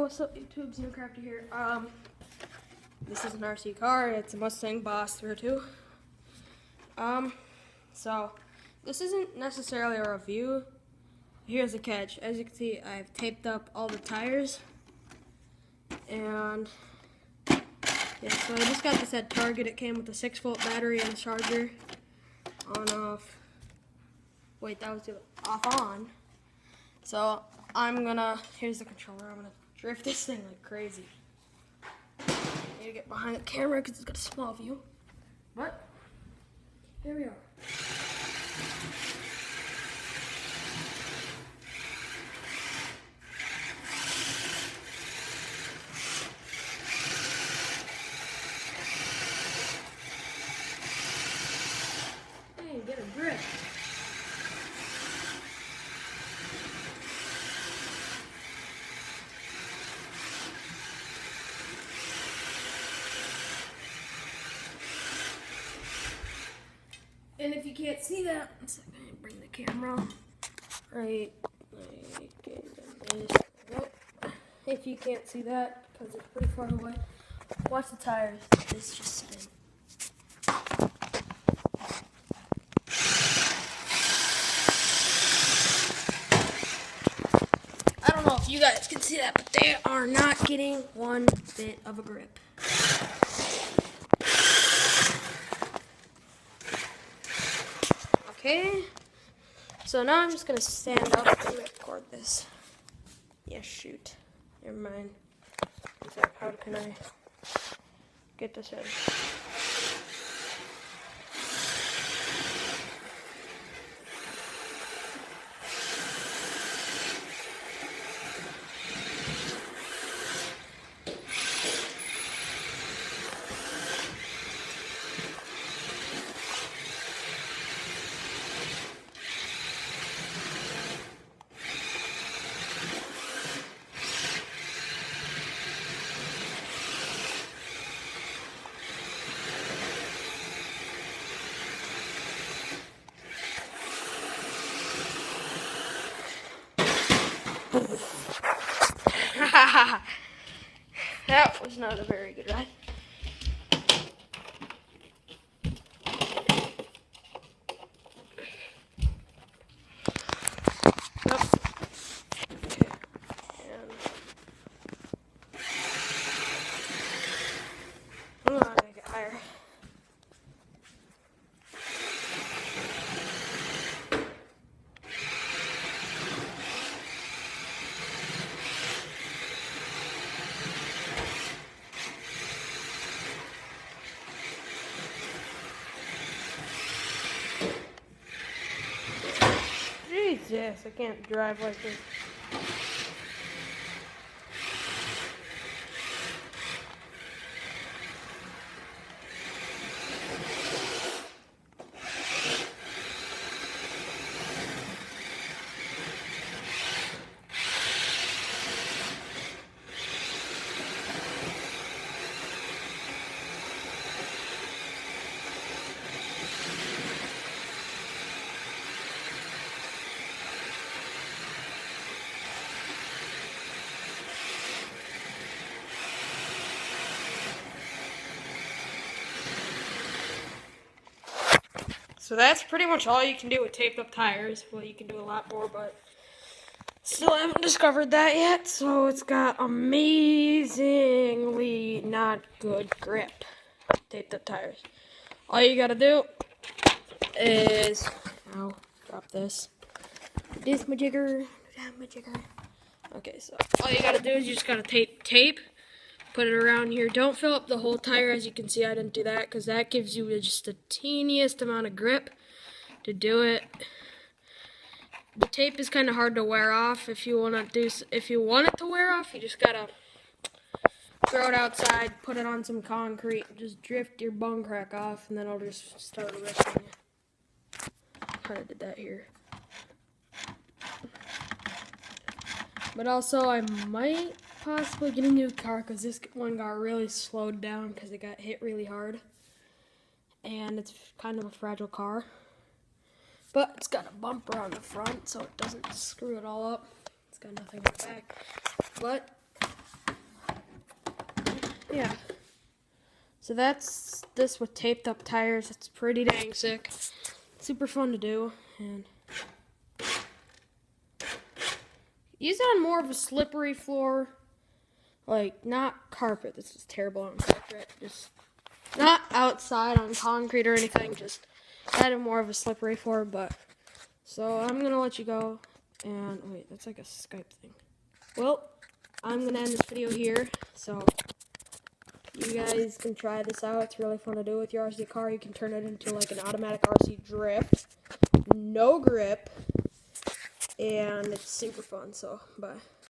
what's up YouTube, Xenocrafter here. This is an RC car, it's a Mustang Boss 302. So, this isn't necessarily a review. Here's the catch. As you can see, I've taped up all the tires. And, yeah, so I just got this at Target. It came with a 6-volt battery and charger. On, off. Wait, that was the off, on. So, here's the controller. I'm gonna drift this thing like crazy. I need to get behind the camera because it's got a small view. But, here we are. Hey, get a grip. And if you can't see that, I'm going to bring the camera right like this. If you can't see that, because it's pretty far away, watch the tires. It's just spin. I don't know if you guys can see that, but they are not getting one bit of a grip. Okay, so now I'm just going to stand up and record this. Yeah, shoot. Never mind. How can I get this in? That was not a very good ride. Nope. Okay. I'm gonna make it higher. Jesus, I can't drive like this. So that's pretty much all you can do with taped up tires. Well, you can do a lot more, but still haven't discovered that yet. So it's got amazingly not good grip. Taped up tires. All you gotta do is, drop this. This my jigger. Okay, so all you gotta do is you just gotta tape. Put it around here. Don't fill up the whole tire. As you can see, I didn't do that because that gives you just the teeniest amount of grip to do it. The tape is kind of hard to wear off. If you want it to wear off, you just gotta throw it outside, put it on some concrete, just drift your bung crack off, and then I'll just start ripping. Kind of did that here. But also, I might possibly get a new car because this one got really slowed down because it got hit really hard. And it's kind of a fragile car. But it's got a bumper on the front so it doesn't screw it all up. It's got nothing in the back. But yeah. So that's this with taped up tires. It's pretty dang sick. Super fun to do, and use it on more of a slippery floor, like not carpet. This is terrible on carpet. Just not outside on concrete or anything. Just kind of more of a slippery floor. But so I'm gonna let you go. And wait, that's like a Skype thing. Well, I'm gonna end this video here. So you guys can try this out. It's really fun to do with your RC car. You can turn it into like an automatic RC drift. No grip. And it's super fun, so bye.